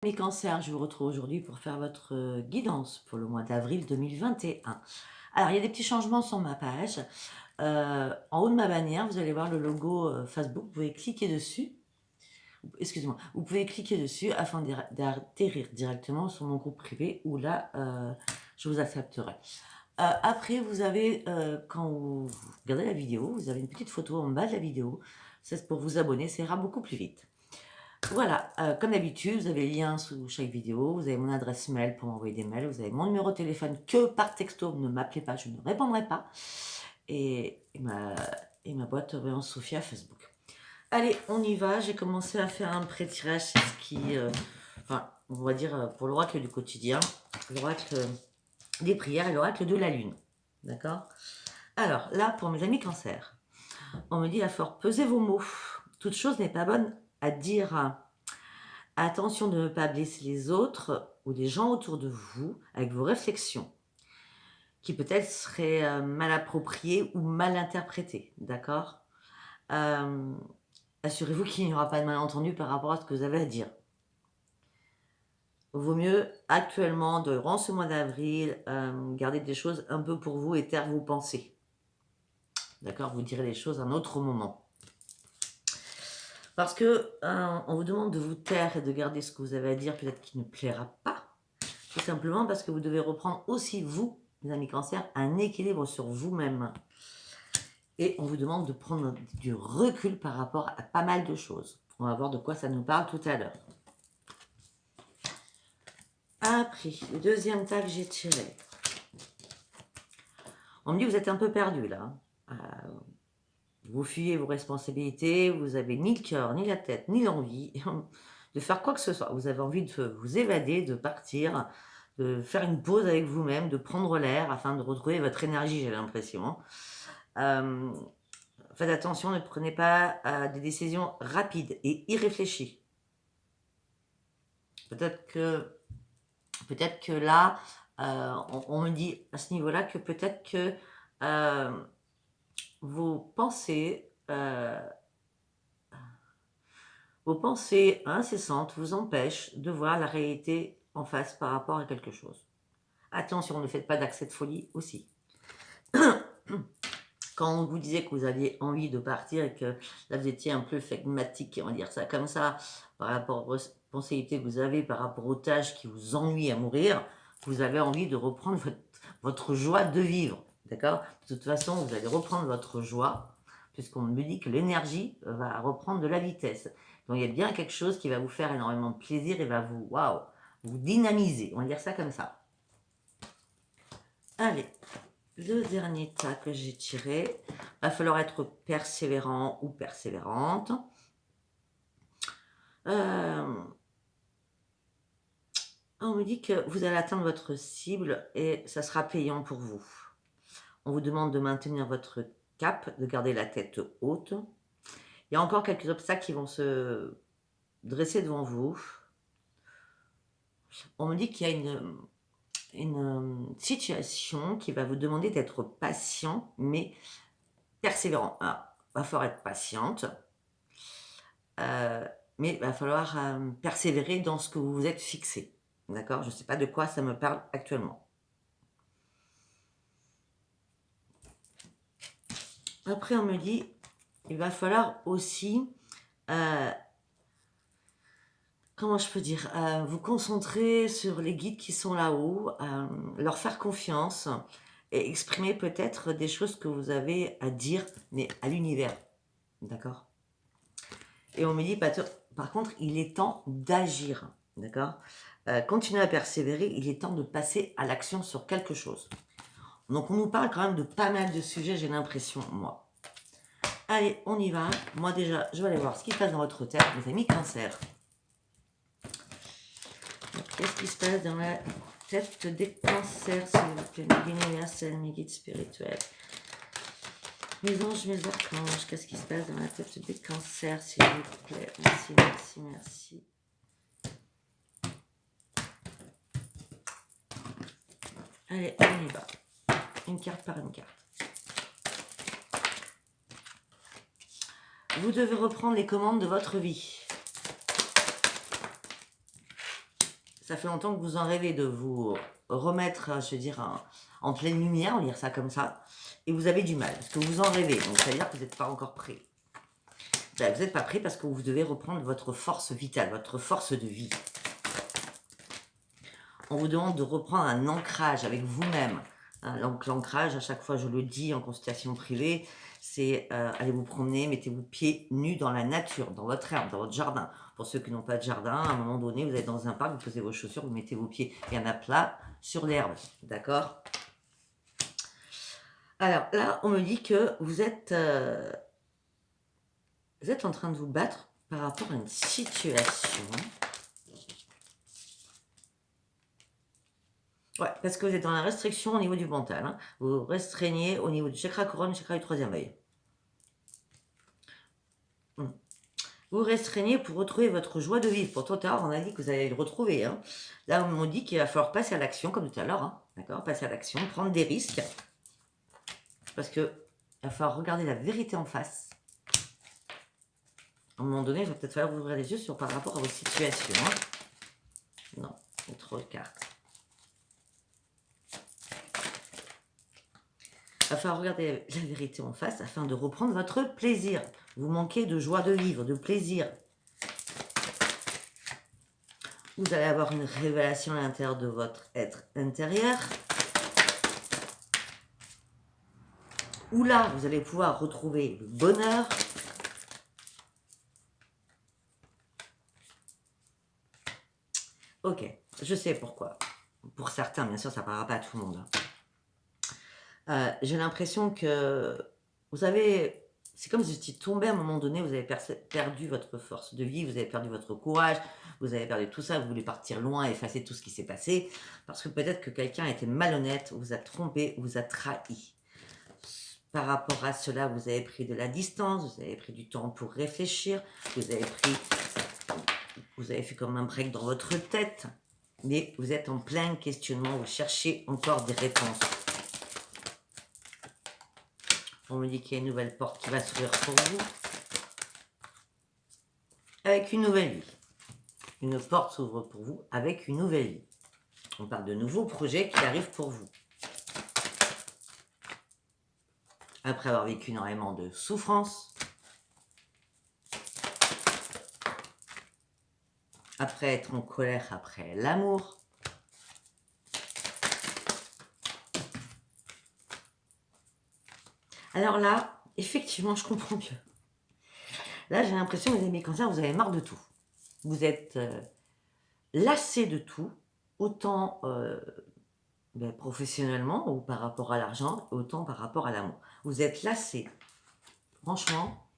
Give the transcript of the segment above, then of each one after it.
Mes cancers, je vous retrouve aujourd'hui pour faire votre guidance pour le mois d'avril 2021. Alors, il y a des petits changements sur ma page. En haut de ma bannière, vous allez voir le logo Facebook. Vous pouvez cliquer dessus. Excusez-moi. Vous pouvez cliquer dessus afin d'atterrir directement sur mon groupe privé où là, je vous accepterai. Après, vous avez, quand vous regardez la vidéo, vous avez une petite photo en bas de la vidéo. C'est pour vous abonner, ça ira beaucoup plus vite. Voilà, comme d'habitude, vous avez le lien sous chaque vidéo, vous avez mon adresse mail pour m'envoyer des mails, vous avez mon numéro de téléphone que par texto, ne m'appelez pas, je ne répondrai pas, et ma boîte Sophia Facebook. Allez, on y va, j'ai commencé à faire un pré-tirage, c'est ce qui, enfin, on va dire pour l'oracle du quotidien, l'oracle des prières et l'oracle de la lune, d'accord? Alors, là, pour mes amis cancer, on me dit à fort, pesez vos mots, toute chose n'est pas bonne à dire. Attention de ne pas blesser les autres ou les gens autour de vous avec vos réflexions, qui peut-être seraient mal appropriées ou mal interprétées, d'accord? Assurez-vous qu'il n'y aura pas de malentendu par rapport à ce que vous avez à dire. Vaut mieux actuellement, durant ce mois d'avril, garder des choses un peu pour vous et taire vos pensées. D'accord? Vous direz les choses à un autre moment. Parce que on vous demande de vous taire et de garder ce que vous avez à dire, peut-être qu'il ne plaira pas. Tout simplement parce que vous devez reprendre aussi, vous, mes amis cancer, un équilibre sur vous-même. Et on vous demande de prendre du recul par rapport à pas mal de choses. On va voir de quoi ça nous parle tout à l'heure. Après, le deuxième tas que j'ai tiré. On me dit que vous êtes un peu perdu là. Vous fuyez vos responsabilités, vous avez ni le cœur, ni la tête, ni l'envie de faire quoi que ce soit. Vous avez envie de vous évader, de partir, de faire une pause avec vous-même, de prendre l'air afin de retrouver votre énergie, j'ai l'impression. Faites attention, ne prenez pas des décisions rapides et irréfléchies. Peut-être que là, on me dit à ce niveau-là que peut-être que vos pensées incessantes vous empêchent de voir la réalité en face par rapport à quelque chose. Attention, ne faites pas d'accès de folie aussi. Quand on vous disait que vous aviez envie de partir et que là vous étiez un peu flegmatique, on va dire ça comme ça, par rapport aux responsabilités que vous avez, par rapport aux tâches qui vous ennuient à mourir, vous avez envie de reprendre votre joie de vivre. D'accord? De toute façon, vous allez reprendre votre joie, puisqu'on me dit que l'énergie va reprendre de la vitesse. Donc il y a bien quelque chose qui va vous faire énormément de plaisir et va vous, waouh, vous dynamiser. On va dire ça comme ça. Allez, le dernier tas que j'ai tiré, va falloir être persévérant ou persévérante. On me dit que vous allez atteindre votre cible et ça sera payant pour vous. On vous demande de maintenir votre cap, de garder la tête haute. Il y a encore quelques obstacles qui vont se dresser devant vous. On me dit qu'il y a une situation qui va vous demander d'être patient, mais persévérant. Alors, va falloir être patiente, mais il va falloir persévérer dans ce que vous vous êtes fixé. D'accord? Je ne sais pas de quoi ça me parle actuellement. Après, on me dit, il va falloir aussi, comment je peux dire, vous concentrer sur les guides qui sont là-haut, leur faire confiance et exprimer peut-être des choses que vous avez à dire, mais à l'univers. D'accord? Et on me dit, par contre, il est temps d'agir. D'accord? Continuez à persévérer, il est temps de passer à l'action sur quelque chose. Donc on nous parle quand même de pas mal de sujets, j'ai l'impression, moi. Allez, on y va. Moi déjà, je vais aller voir ce qui se passe dans votre tête, mes amis cancer. Qu'est-ce qui se passe dans la tête des cancers, s'il vous plaît, mes guides universels, mes guides spirituels, mes anges, mes archanges, qu'est-ce qui se passe dans la tête des cancers, s'il vous plaît. Merci, merci, merci. Allez, on y va. Une carte par une carte. Vous devez reprendre les commandes de votre vie. Ça fait longtemps que vous en rêvez de vous remettre, je veux dire, en pleine lumière, on va dire ça comme ça. Et vous avez du mal, parce que vous en rêvez. Donc, ça veut dire que vous n'êtes pas encore prêt. Ben, vous n'êtes pas prêt parce que vous devez reprendre votre force vitale, votre force de vie. On vous demande de reprendre un ancrage avec vous-même. Donc l'ancrage, à chaque fois je le dis en consultation privée, c'est allez vous promener, mettez-vous pieds nus dans la nature, dans votre herbe, dans votre jardin. Pour ceux qui n'ont pas de jardin, à un moment donné, vous êtes dans un parc, vous posez vos chaussures, vous mettez vos pieds bien à plat sur l'herbe, d'accord? Alors là, on me dit que vous êtes en train de vous battre par rapport à une situation. Ouais, parce que vous êtes dans la restriction au niveau du mental. Hein. Vous restreignez au niveau du chakra couronne, chakra du troisième œil. Vous restreignez pour retrouver votre joie de vivre. Pourtant, tout à l'heure, on a dit que vous allez le retrouver. Hein. Là, on m'a dit qu'il va falloir passer à l'action, comme tout à l'heure. Hein. D'accord? Passer à l'action, prendre des risques. Parce que il va falloir regarder la vérité en face. À un moment donné, il va peut-être falloir ouvrir les yeux par rapport à votre situation. Hein. Non, il y a trop de cartes. Il va falloir regarder la vérité en face afin de reprendre votre plaisir. Vous manquez de joie de vivre, de plaisir. Vous allez avoir une révélation à l'intérieur de votre être intérieur. Où là, vous allez pouvoir retrouver le bonheur. Ok, je sais pourquoi. Pour certains, bien sûr, ça ne parlera pas à tout le monde. J'ai l'impression que vous avez... C'est comme si vous étiez tombé à un moment donné, vous avez perdu votre force de vie, vous avez perdu votre courage, vous avez perdu tout ça, vous voulez partir loin, effacer tout ce qui s'est passé, parce que peut-être que quelqu'un a été malhonnête, vous a trompé, vous a trahi. Par rapport à cela, vous avez pris de la distance, vous avez pris du temps pour réfléchir, vous avez fait comme un break dans votre tête, mais vous êtes en plein questionnement, vous cherchez encore des réponses. On me dit qu'il y a une nouvelle porte qui va s'ouvrir pour vous. Avec une nouvelle vie. Une porte s'ouvre pour vous avec une nouvelle vie. On parle de nouveaux projets qui arrivent pour vous. Après avoir vécu énormément de souffrance. Après être en colère après l'amour. Alors là, effectivement, je comprends mieux. Là, j'ai l'impression que les amis cancers, vous avez marre de tout. Vous êtes lassé de tout, autant professionnellement ou par rapport à l'argent, autant par rapport à l'amour. Vous êtes lassé. Franchement,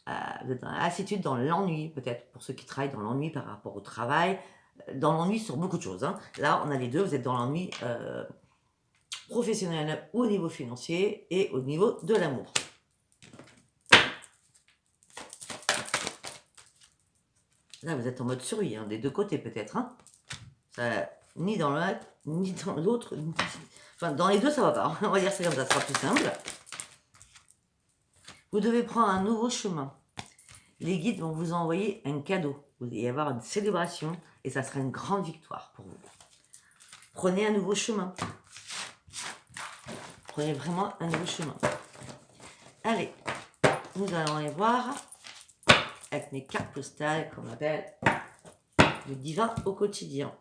vous êtes dans la lassitude, dans l'ennui, peut-être pour ceux qui travaillent dans l'ennui par rapport au travail, dans l'ennui sur beaucoup de choses. Hein. Là, on a les deux, vous êtes dans l'ennui professionnel au niveau financier et au niveau de l'amour. Là, vous êtes en mode survie, hein, des deux côtés peut-être. Hein. Ça, ni dans l'un, ni dans l'autre. Enfin, dans les deux, ça va pas. On va dire ça comme ça, ça sera plus simple. Vous devez prendre un nouveau chemin. Les guides vont vous envoyer un cadeau. Vous allez y avoir une célébration et ça sera une grande victoire pour vous. Prenez un nouveau chemin. Prenez vraiment un nouveau chemin. Allez, nous allons aller voir avec mes cartes postales qu'on appelle le divin au quotidien.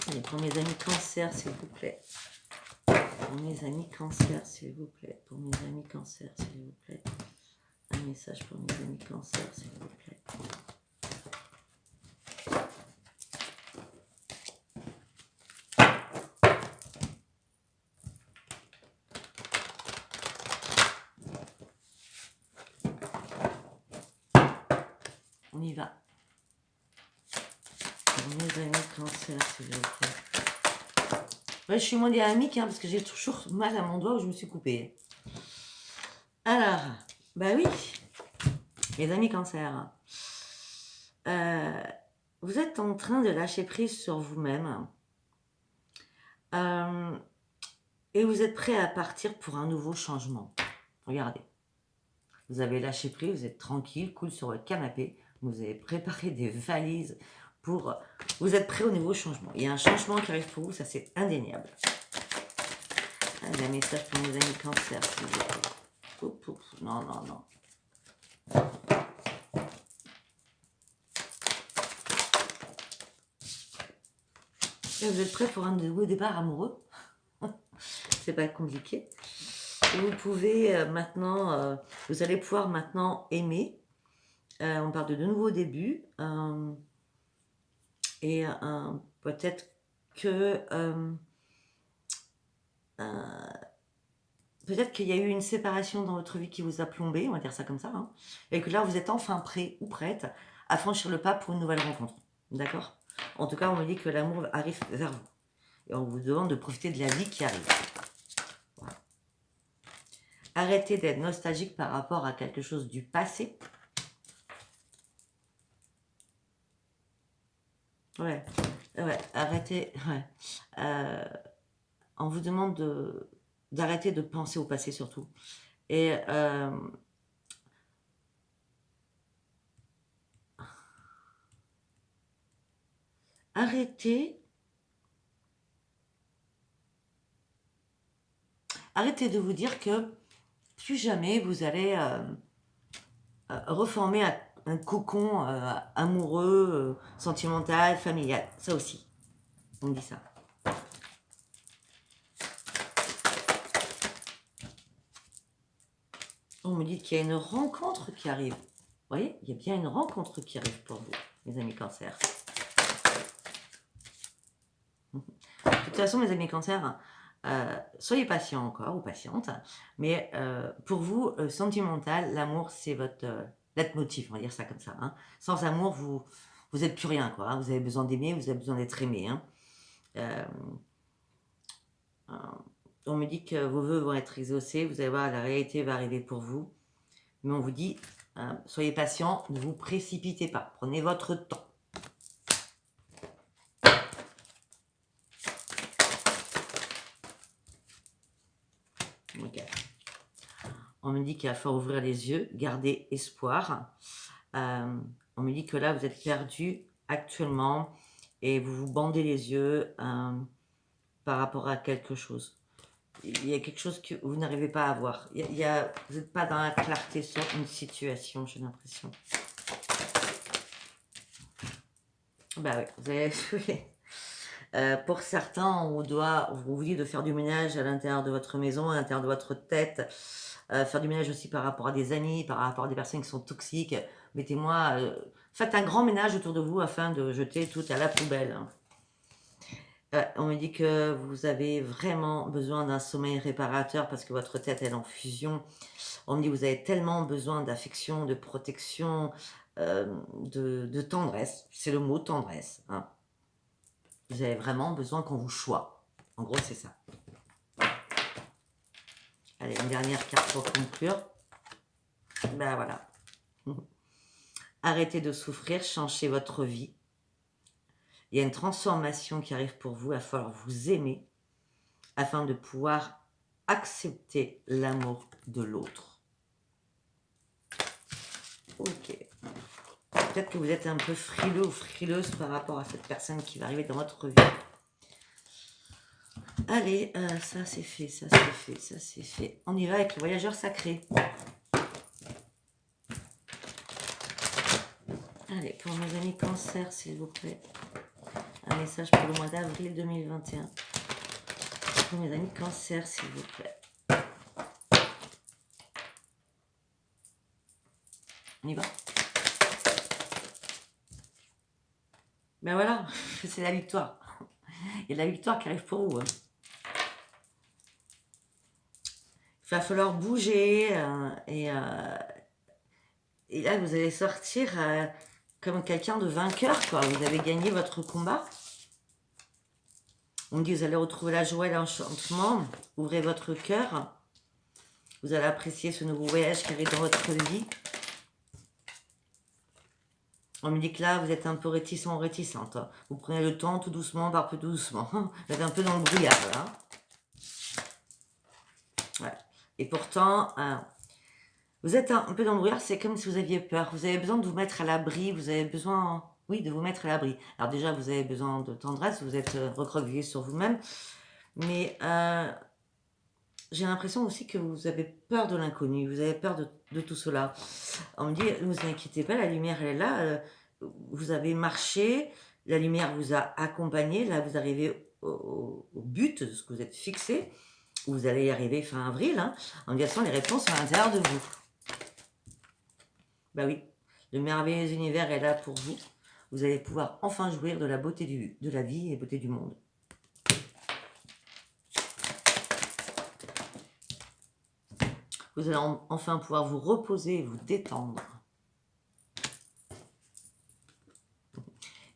Allez, pour mes amis cancer, s'il vous plaît. Pour mes amis cancer, s'il vous plaît. Pour mes amis cancer, s'il vous plaît. Un message pour mes amis cancer, s'il vous plaît. On y va. Pour mes amis cancer, s'il vous plaît. Ouais, je suis moins dynamique hein, parce que j'ai toujours mal à mon doigt où je me suis coupée. Alors, bah oui, mes amis cancer, vous êtes en train de lâcher prise sur vous-même et vous êtes prêt à partir pour un nouveau changement. Regardez, vous avez lâché prise, vous êtes tranquille, cool sur votre canapé, vous avez préparé des valises pour Vous êtes prêts au nouveau changement. Il y a un changement qui arrive pour vous, ça c'est indéniable. Allez, un message pour mes amis Cancer, s'il vous plaît. Non, non, non. Là, vous êtes prêts pour un nouveau départ amoureux. C'est pas compliqué. Et vous pouvez maintenant, vous allez pouvoir maintenant aimer. On parle de nouveaux débuts. Et peut-être que peut-être qu'il y a eu une séparation dans votre vie qui vous a plombé, on va dire ça comme ça, hein, et que là vous êtes enfin prêt ou prête à franchir le pas pour une nouvelle rencontre. D'accord? En tout cas, on me dit que l'amour arrive vers vous. Et on vous demande de profiter de la vie qui arrive. Voilà. Arrêtez d'être nostalgique par rapport à quelque chose du passé. Ouais, ouais, arrêtez. Ouais. On vous demande d'arrêter de penser au passé surtout. Et arrêtez de vous dire que plus jamais vous allez reformer un cocon amoureux, sentimental, familial. Ça aussi, on me dit ça. On me dit qu'il y a une rencontre qui arrive. Vous voyez, il y a bien une rencontre qui arrive pour vous, mes amis Cancer. De toute façon, mes amis Cancer, soyez patients encore ou patientes, mais pour vous, sentimental, l'amour, c'est votre leitmotiv, on va dire ça comme ça. Hein. Sans amour, vous n'êtes plus rien, quoi. Hein. Vous avez besoin d'aimer, vous avez besoin d'être aimé. Hein. On me dit que vos vœux vont être exaucés, vous allez voir, la réalité va arriver pour vous. Mais on vous dit, soyez patient, ne vous précipitez pas, prenez votre temps. Okay. On me dit qu'il va falloir ouvrir les yeux, garder espoir. On me dit que là, vous êtes perdu actuellement et vous vous bandez les yeux par rapport à quelque chose. Il y a quelque chose que vous n'arrivez pas à voir. Vous n'êtes pas dans la clarté sur une situation, j'ai l'impression. Bah oui, vous avez... pour certains, on vous dit de faire du ménage à l'intérieur de votre maison, à l'intérieur de votre tête, faire du ménage aussi par rapport à des amis, par rapport à des personnes qui sont toxiques. Mettez-moi, faites un grand ménage autour de vous afin de jeter tout à la poubelle. On me dit que vous avez vraiment besoin d'un sommeil réparateur parce que votre tête est en fusion. On me dit que vous avez tellement besoin d'affection, de protection, de tendresse. C'est le mot tendresse. Hein. Vous avez vraiment besoin qu'on vous choie. En gros, c'est ça. Allez, une dernière carte pour conclure. Ben voilà. Arrêtez de souffrir, changez votre vie. Il y a une transformation qui arrive pour vous. Il va falloir vous aimer afin de pouvoir accepter l'amour de l'autre. Ok. Peut-être que vous êtes un peu frileux ou frileuse par rapport à cette personne qui va arriver dans votre vie. Allez, ça c'est fait, ça c'est fait, ça c'est fait. On y va avec le voyageur sacré. Allez, pour mes amis Cancer, s'il vous plaît. Un message pour le mois d'avril 2021. Pour mes amis Cancer, s'il vous plaît. On y va. Ben voilà, c'est la victoire. Il y a la victoire qui arrive pour vous. Hein. Il va falloir bouger et là, vous allez sortir comme quelqu'un de vainqueur, quoi. Vous avez gagné votre combat. On me dit que vous allez retrouver la joie et l'enchantement. Ouvrez votre cœur. Vous allez apprécier ce nouveau voyage qui arrive dans votre vie. On me dit que là, vous êtes un peu réticent ou réticente. Vous prenez le temps tout doucement, par peu doucement. Vous êtes un peu dans le brouillard, là. Ouais. Et pourtant, vous êtes un peu dans le brouillard, c'est comme si vous aviez peur. Vous avez besoin de vous mettre à l'abri, vous avez besoin oui, de vous mettre à l'abri. Alors déjà, vous avez besoin de tendresse, vous êtes recroquevillé sur vous-même, mais j'ai l'impression aussi que vous avez peur de l'inconnu, vous avez peur de tout cela. On me dit, ne vous inquiétez pas, la lumière, elle est là, vous avez marché, la lumière vous a accompagné, là, vous arrivez au but de ce que vous êtes fixé, vous allez y arriver fin avril, hein, en disant les réponses sont à l'intérieur de vous. Bah oui, le merveilleux univers est là pour vous. Vous allez pouvoir enfin jouir de la beauté de la vie et beauté du monde. Vous allez enfin pouvoir vous reposer et vous détendre.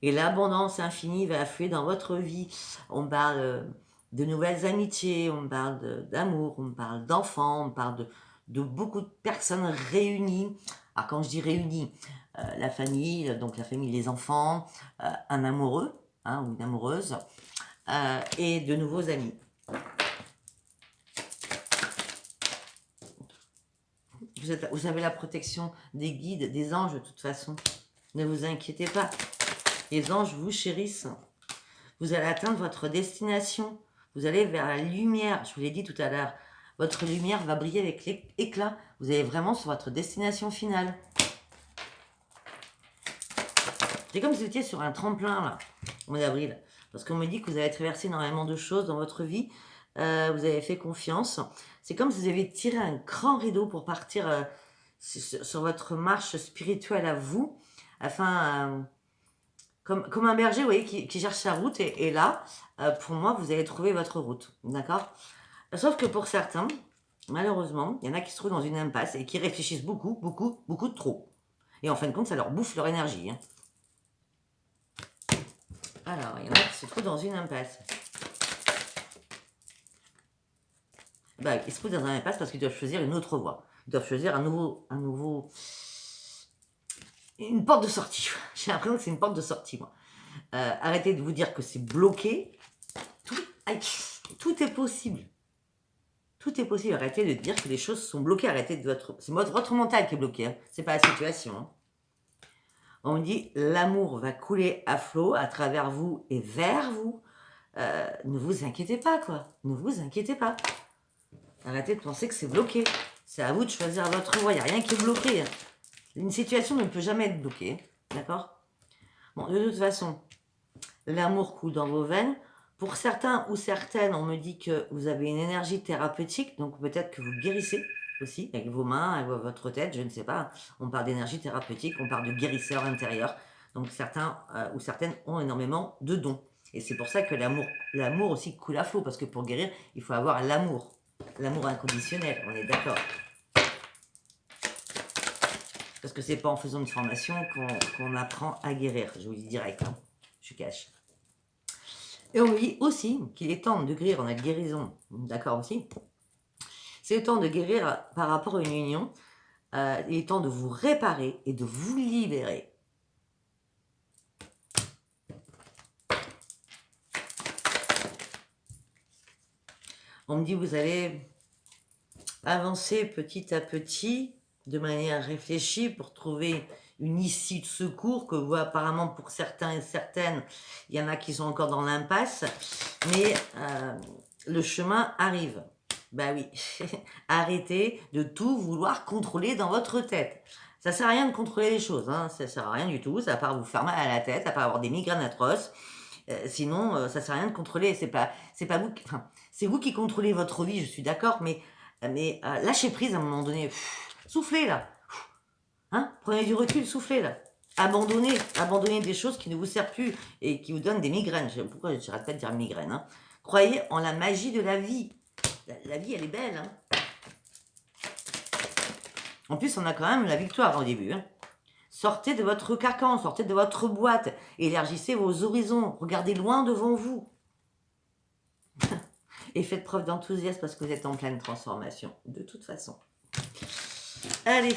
Et l'abondance infinie va affluer dans votre vie. On parle de nouvelles amitiés, on parle d'amour, on parle d'enfants, on parle de beaucoup de personnes réunies. Alors quand je dis réunies, la famille, donc la famille, les enfants, un amoureux hein, ou une amoureuse, et de nouveaux amis. Vous avez la protection des guides, des anges de toute façon. Ne vous inquiétez pas. Les anges vous chérissent. Vous allez atteindre votre destination. Vous allez vers la lumière. Je vous l'ai dit tout à l'heure. Votre lumière va briller avec l'éclat. Vous allez vraiment sur votre destination finale. C'est comme si vous étiez sur un tremplin, là, au mois d'avril. Parce qu'on me dit que vous avez traversé énormément de choses dans votre vie. Vous avez fait confiance. C'est comme si vous avez tiré un grand rideau pour partir sur votre marche spirituelle à vous. Afin, comme un berger, vous voyez, qui cherche sa route. Et là, pour moi, vous allez trouver votre route. D'accord ? Sauf que pour certains, malheureusement, il y en a qui se trouvent dans une impasse et qui réfléchissent beaucoup de trop. Et en fin de compte, ça leur bouffe leur énergie. Hein. Alors, il y en a qui se trouvent dans une impasse. Bah, ils se trouvent dans une impasse parce qu'ils doivent choisir une autre voie. Ils doivent choisir une porte de sortie. J'ai l'impression que c'est une porte de sortie, moi. Arrêtez de vous dire que c'est bloqué. Tout est possible. Tout est possible. Arrêtez de dire que les choses sont bloquées. Arrêtez de c'est votre mental qui est bloqué. Hein. C'est pas la situation. Hein. On me dit l'amour va couler à flot à travers vous et vers vous. Ne vous inquiétez pas, quoi. Ne vous inquiétez pas. Arrêtez de penser que c'est bloqué. C'est à vous de choisir votre voie. Il n'y a rien qui est bloqué. Hein. Une situation ne peut jamais être bloquée. D'accord ? Bon, de toute façon, l'amour coule dans vos veines. Pour certains ou certaines, on me dit que vous avez une énergie thérapeutique. Donc peut-être que vous guérissez aussi avec vos mains, avec votre tête, je ne sais pas. On parle d'énergie thérapeutique, on parle de guérisseur intérieur. Donc certains ou certaines ont énormément de dons. Et c'est pour ça que l'amour aussi coule à flot. Parce que pour guérir, il faut avoir l'amour. L'amour inconditionnel, on est d'accord. Parce que c'est pas en faisant une formation qu'on apprend à guérir. Je vous le dis direct, hein. Je cache. Et on me dit aussi qu'il est temps de guérir en la guérison. D'accord aussi. C'est le temps de guérir par rapport à une union. Il est temps de vous réparer et de vous libérer. On me dit vous allez avancer petit à petit, de manière réfléchie, pour trouver une issue de secours, que vous, apparemment, pour certains et certaines, il y en a qui sont encore dans l'impasse, mais le chemin arrive. Ben oui, arrêtez de tout vouloir contrôler dans votre tête. Ça sert à rien de contrôler les choses, hein. Ça sert à rien du tout, ça va pas vous faire mal à la tête, ça va pas avoir des migraines atroces. Sinon, ça sert à rien de contrôler. C'est pas vous, c'est vous qui contrôlez votre vie, je suis d'accord, mais lâchez prise à un moment donné. Soufflez là. Hein, prenez du recul, soufflez là. Abandonnez des choses qui ne vous servent plus et qui vous donnent des migraines. Pourquoi je n'arrête pas de dire migraine, hein. Croyez en la magie de la vie. La vie, elle est belle. Hein. En plus, on a quand même la victoire au début. Hein. Sortez de votre carcan, sortez de votre boîte, élargissez vos horizons, regardez loin devant vous. Et faites preuve d'enthousiasme parce que vous êtes en pleine transformation, de toute façon. Allez,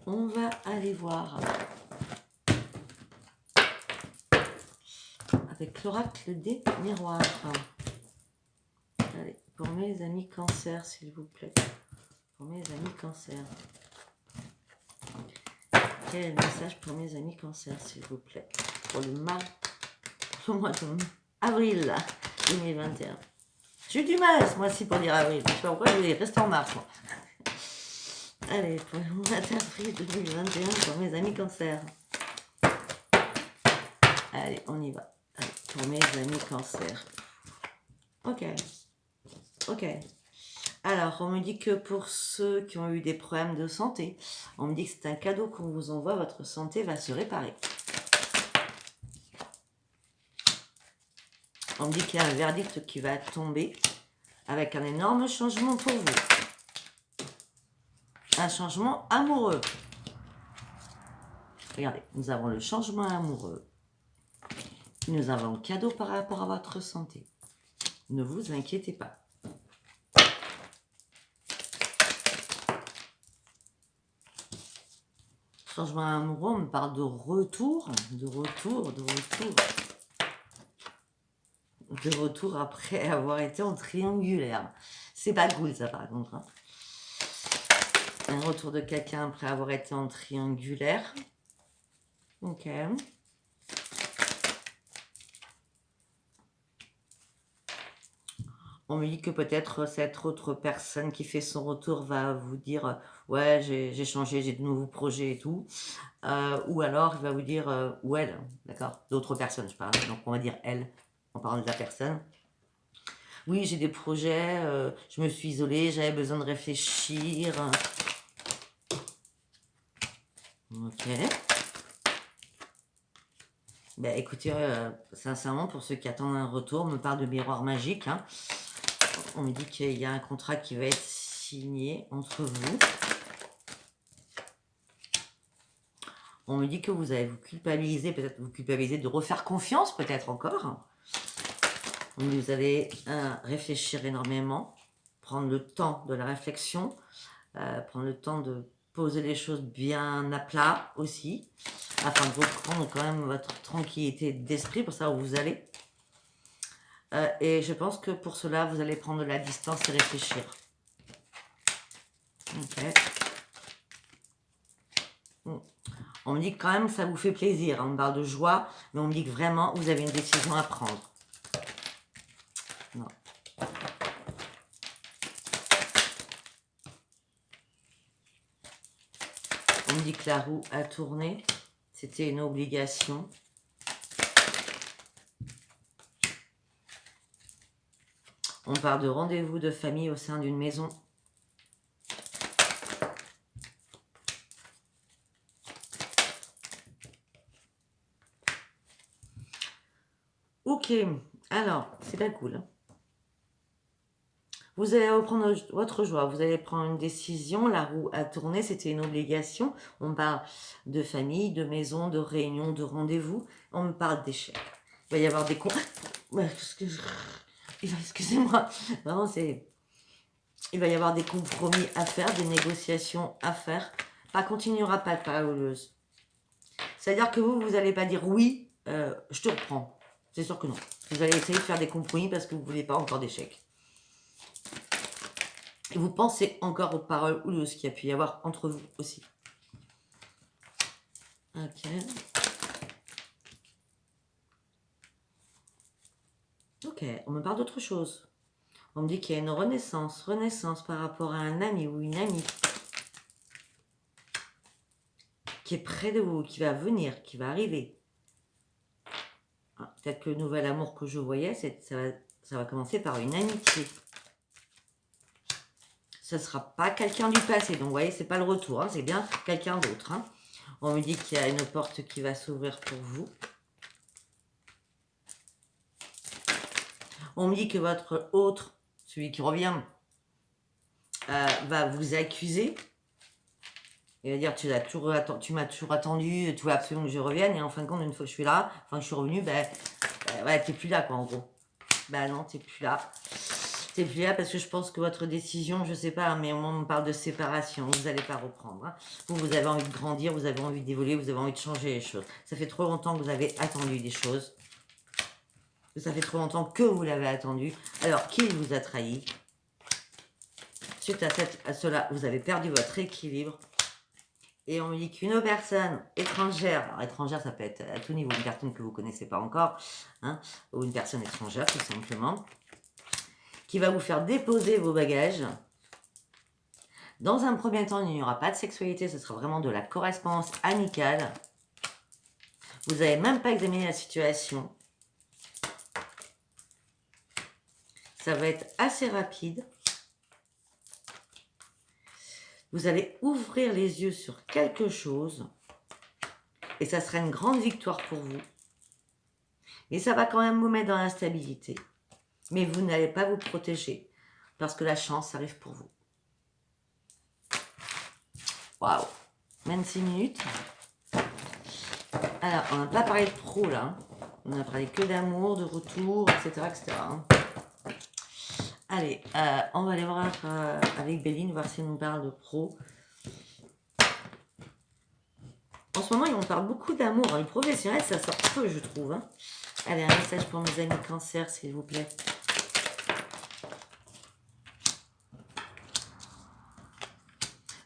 on va aller voir avec l'oracle des miroirs. Allez, pour mes amis cancer, s'il vous plaît. Pour mes amis cancer. quel est le message pour mes amis cancer, s'il vous plaît? Pour le mois d'avril 2021. J'ai eu du mal ce mois-ci pour dire avril. Je sais pas pourquoi, je vais rester en mars, moi. Allez, pour le mois d'avril 2021, pour mes amis cancer. Allez, on y va. Allez, pour mes amis cancer. Ok. Ok. Alors, on me dit que pour ceux qui ont eu des problèmes de santé, on me dit que c'est un cadeau qu'on vous envoie, votre santé va se réparer. On me dit qu'il y a un verdict qui va tomber avec un énorme changement pour vous. Un changement amoureux. Regardez, nous avons le changement amoureux. Nous avons un cadeau par rapport à votre santé. Ne vous inquiétez pas. Changement amoureux, on me parle de retour après avoir été en triangulaire. C'est pas cool ça par contre. Hein. Un retour de quelqu'un après avoir été en triangulaire. Ok. On me dit que peut-être cette autre personne qui fait son retour va vous dire ouais, j'ai changé, j'ai de nouveaux projets et tout. Ou alors il va vous dire ou elle, d'accord, d'autres personnes je parle, donc on va dire elle en parlant de la personne. Oui, j'ai des projets, je me suis isolée, j'avais besoin de réfléchir. Ok. Ben écoutez, sincèrement, pour ceux qui attendent un retour, on me parle de miroir magique. Hein. On me dit qu'il y a un contrat qui va être signé entre vous. On me dit que vous allez vous culpabiliser, peut-être vous culpabiliser de refaire confiance, peut-être encore. Vous allez réfléchir énormément, prendre le temps de la réflexion, prendre le temps de poser les choses bien à plat aussi, afin de reprendre quand même votre tranquillité d'esprit pour savoir où vous allez. Et je pense que pour cela, vous allez prendre de la distance et réfléchir. Ok. On me dit que quand même ça vous fait plaisir. On me parle de joie, mais on me dit que vraiment vous avez une décision à prendre. Non. On me dit que la roue a tourné. C'était une obligation. On parle de rendez-vous de famille au sein d'une maison. Ok, alors, c'est pas cool. Hein. Vous allez reprendre votre joie, vous allez prendre une décision, la roue a tourné, c'était une obligation. On parle de famille, de maison, de réunion, de rendez-vous. On me parle d'échec. Il va y avoir des... Excusez-moi, vraiment c'est... Il va y avoir des compromis à faire, des négociations à faire. Ça continuera pas de parauleuse. C'est-à-dire que vous n'allez pas dire oui, je te reprends. C'est sûr que non. Vous allez essayer de faire des compromis parce que vous ne voulez pas encore d'échec. Et vous pensez encore aux paroles houleuses qu'il y a pu y avoir entre vous aussi. Ok. Ok, on me parle d'autre chose. On me dit qu'il y a une renaissance par rapport à un ami ou une amie qui est près de vous, qui va venir, qui va arriver. Ah, peut-être que le nouvel amour que je voyais, ça va commencer par une amitié. Ce ne sera pas quelqu'un du passé, donc vous voyez, c'est pas le retour, hein, c'est bien quelqu'un d'autre. Hein. On me dit qu'il y a une porte qui va s'ouvrir pour vous. On me dit que votre autre, celui qui revient, va vous accuser. Il va dire, tu m'as toujours attendu, tu veux absolument que je revienne. Et en fin de compte, une fois que je suis là, enfin que je suis revenu, ouais, t'es plus là, quoi, en gros. Non, t'es plus là. T'es plus là parce que je pense que votre décision, je sais pas, mais au moment où on parle de séparation, vous n'allez pas reprendre. Hein. Vous avez envie de grandir, vous avez envie d'évoluer, vous avez envie de changer les choses. Ça fait trop longtemps que vous avez attendu des choses. Ça fait trop longtemps que vous l'avez attendu. Alors, qui vous a trahi? Suite à cela, vous avez perdu votre équilibre. Et on me dit qu'une personne étrangère, alors étrangère ça peut être à tout niveau, une personne que vous ne connaissez pas encore, hein, ou une personne étrangère tout simplement, qui va vous faire déposer vos bagages. Dans un premier temps, il n'y aura pas de sexualité, ce sera vraiment de la correspondance amicale. Vous n'avez même pas examiné la situation. Ça va être assez rapide. Vous allez ouvrir les yeux sur quelque chose et ça sera une grande victoire pour vous. Et ça va quand même vous mettre dans l'instabilité. Mais vous n'allez pas vous protéger parce que la chance arrive pour vous. Waouh! 26 minutes. Alors, on n'a pas parlé de pro là. Hein. On a parlé que d'amour, de retour, etc. etc. Hein. Allez, on va aller voir avec Béline, voir si on nous parle de pro. En ce moment, on parle beaucoup d'amour. Hein. Le professionnel, ça sort peu, je trouve. Hein. Allez, un message pour mes amis cancer, s'il vous plaît.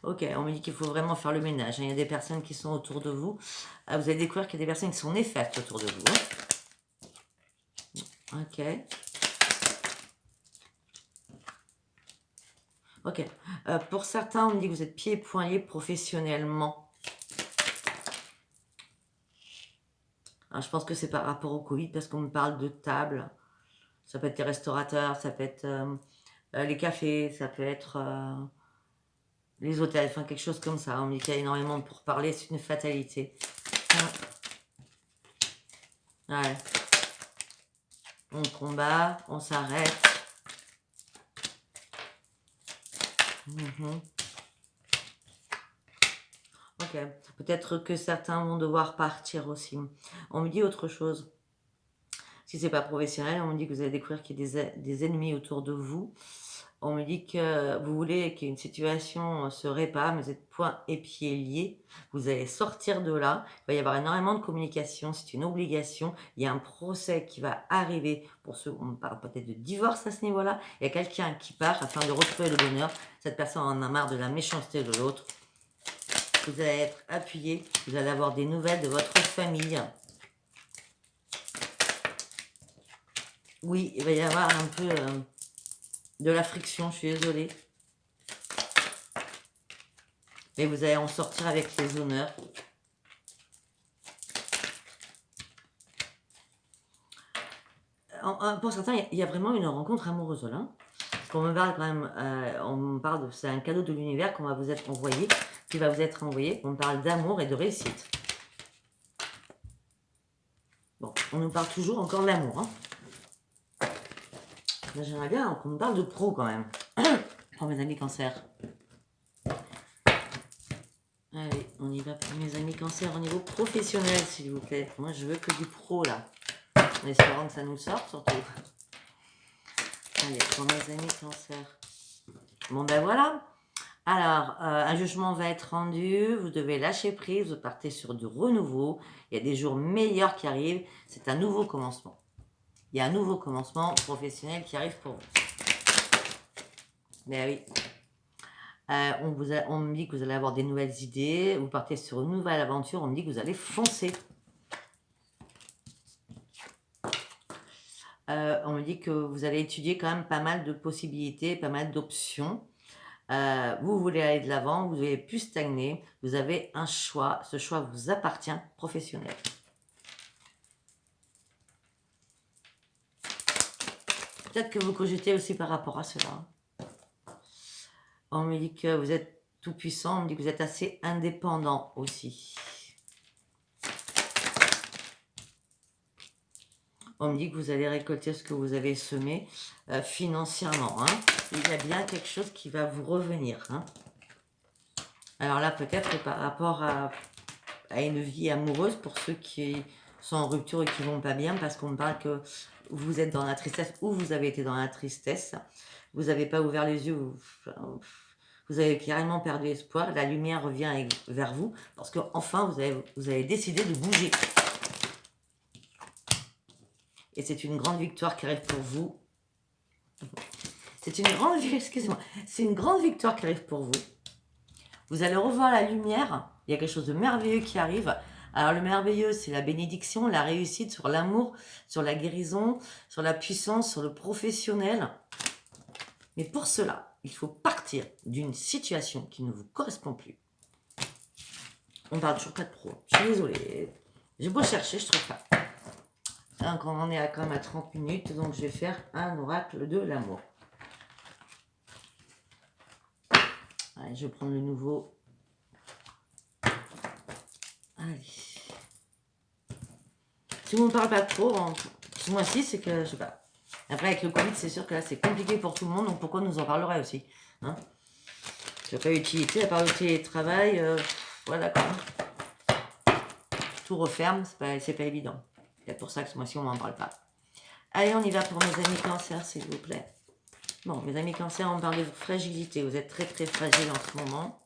Ok, on me dit qu'il faut vraiment faire le ménage. Hein. Il y a des personnes qui sont autour de vous. Vous allez découvrir qu'il y a des personnes qui sont néfastes autour de vous. Hein. Ok. Ok. Pour certains, on me dit que vous êtes pieds et poings liés professionnellement. Alors, je pense que c'est par rapport au Covid parce qu'on me parle de table. Ça peut être les restaurateurs, ça peut être les cafés, ça peut être les hôtels, enfin quelque chose comme ça. On me dit qu'il y a énormément pour parler, c'est une fatalité. Ouais. On combat, on s'arrête. Ok, peut-être que certains vont devoir partir aussi. On me dit autre chose. Si c'est pas professionnel, on me dit que vous allez découvrir qu'il y a des ennemis autour de vous. On me dit que vous voulez qu'une situation se répare, mais vous êtes poings et pieds liés. Vous allez sortir de là. Il va y avoir énormément de communication. C'est une obligation. Il y a un procès qui va arriver. Pour ceux, on parle peut-être de divorce à ce niveau-là. Il y a quelqu'un qui part afin de retrouver le bonheur. Cette personne en a marre de la méchanceté de l'autre. Vous allez être appuyé. Vous allez avoir des nouvelles de votre famille. Oui, il va y avoir un peu de la friction, je suis désolée. Mais vous allez en sortir avec les honneurs. Pour certains, il y a vraiment une rencontre amoureuse là. Parce qu'on me parle quand même, on me parle de, c'est un cadeau de l'univers qu'on va vous être envoyé, qui va vous être envoyé. On parle d'amour et de réussite. Bon, on nous parle toujours encore de l'amour. Hein. J'aimerais bien qu'on me parle de pro quand même. Pour mes amis cancer. Allez, on y va pour mes amis cancer au niveau professionnel, s'il vous plaît. Moi, je veux que du pro, là. En espérant que ça nous sorte, surtout. Allez, pour mes amis cancer. Bon, ben voilà. Alors, un jugement va être rendu. Vous devez lâcher prise. Vous partez sur du renouveau. Il y a des jours meilleurs qui arrivent. C'est un nouveau commencement. Il y a un nouveau commencement professionnel qui arrive pour vous. Ben oui. On me dit que vous allez avoir des nouvelles idées, vous partez sur une nouvelle aventure, on me dit que vous allez foncer. On me dit que vous allez étudier quand même pas mal de possibilités, pas mal d'options. Vous voulez aller de l'avant, vous n'avez plus stagner, vous avez un choix, ce choix vous appartient, professionnel. Peut-être que vous cogitez aussi par rapport à cela. On me dit que vous êtes tout puissant, on me dit que vous êtes assez indépendant aussi. On me dit que vous allez récolter ce que vous avez semé financièrement. Hein. Il y a bien quelque chose qui va vous revenir. Hein. Alors là, peut-être par rapport à une vie amoureuse, pour ceux qui sont en rupture et qui ne vont pas bien, parce qu'on me parle que vous êtes dans la tristesse ou vous avez été dans la tristesse. Vous n'avez pas ouvert les yeux, vous avez carrément perdu espoir. La lumière revient vers vous, parce qu'enfin, vous avez décidé de bouger. Et c'est une grande victoire qui arrive pour vous. C'est une grande, excusez-moi, c'est une grande victoire qui arrive pour vous. Vous allez revoir la lumière Il y a quelque chose de merveilleux qui arrive. Alors le merveilleux, c'est la bénédiction, la réussite sur l'amour, sur la guérison, sur la puissance, sur le professionnel. Mais pour cela, il faut partir d'une situation qui ne vous correspond plus. On parle toujours pas de pro. Je suis désolée. J'ai beau chercher, je trouve pas. Donc on en est quand même à 30 minutes, donc je vais faire un oracle de l'amour. Allez, je vais prendre le nouveau. Allez. Si vous ne me parlez pas trop, ce mois-ci, c'est que, je sais pas. Après, avec le Covid, c'est sûr que là, c'est compliqué pour tout le monde, donc pourquoi nous en parlerait aussi, hein? Il n'y a pas d'utilité, à part le télétravail, voilà quoi. Tout referme, c'est pas évident. C'est pour ça que ce mois-ci, on m'en parle pas. Allez, on y va pour mes amis cancer, s'il vous plaît. Bon, mes amis cancer, on parle de fragilité. Vous êtes très très fragile en ce moment.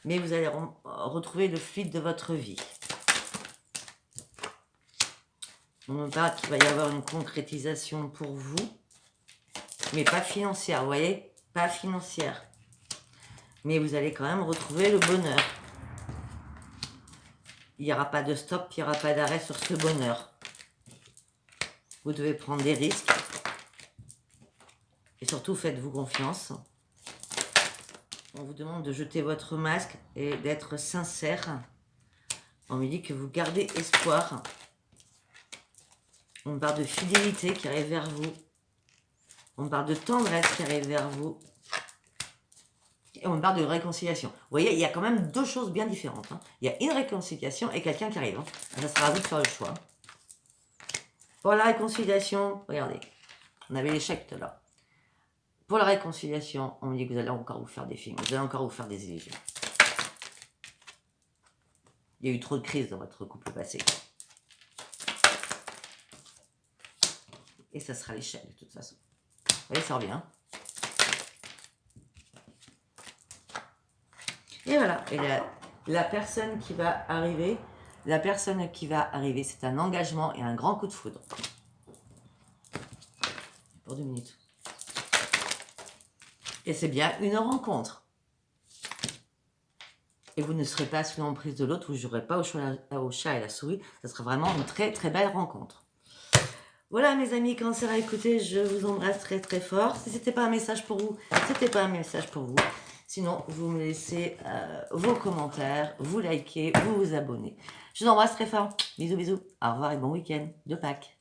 Mais vous allez retrouver le fluide de votre vie. On me parle qu'il va y avoir une concrétisation pour vous. Mais pas financière, vous voyez? Pas financière. Mais vous allez quand même retrouver le bonheur. Il n'y aura pas de stop, il n'y aura pas d'arrêt sur ce bonheur. Vous devez prendre des risques. Et surtout, faites-vous confiance. On vous demande de jeter votre masque et d'être sincère. On me dit que vous gardez espoir. On me parle de fidélité qui arrive vers vous. On me parle de tendresse qui arrive vers vous. Et on me parle de réconciliation. Vous voyez, il y a quand même deux choses bien différentes. Hein. Il y a une réconciliation et quelqu'un qui arrive. Hein. Ça sera à vous de faire le choix. Pour la réconciliation, regardez, on avait l'échec tout à l'heure. Pour la réconciliation, on me dit que vous allez encore vous faire des films, vous allez encore vous faire des illusions. Il y a eu trop de crises dans votre couple passé. Et ça sera l'échec de toute façon. Vous voyez, ça revient. Et voilà. Et la personne qui va arriver, c'est un engagement et un grand coup de foudre. Pour 2 minutes. Et c'est bien une rencontre. Et vous ne serez pas sous l'emprise de l'autre, vous ne jouerez pas au chat et la souris. Ça sera vraiment une très très belle rencontre. Voilà mes amis cancer, écoutez, je vous embrasse très très fort. Si ce n'était pas un message pour vous, c'était pas un message pour vous. Sinon, vous me laissez vos commentaires, vous likez, vous vous abonnez. Je vous embrasse très fort. Bisous bisous. Au revoir et bon week-end de Pâques.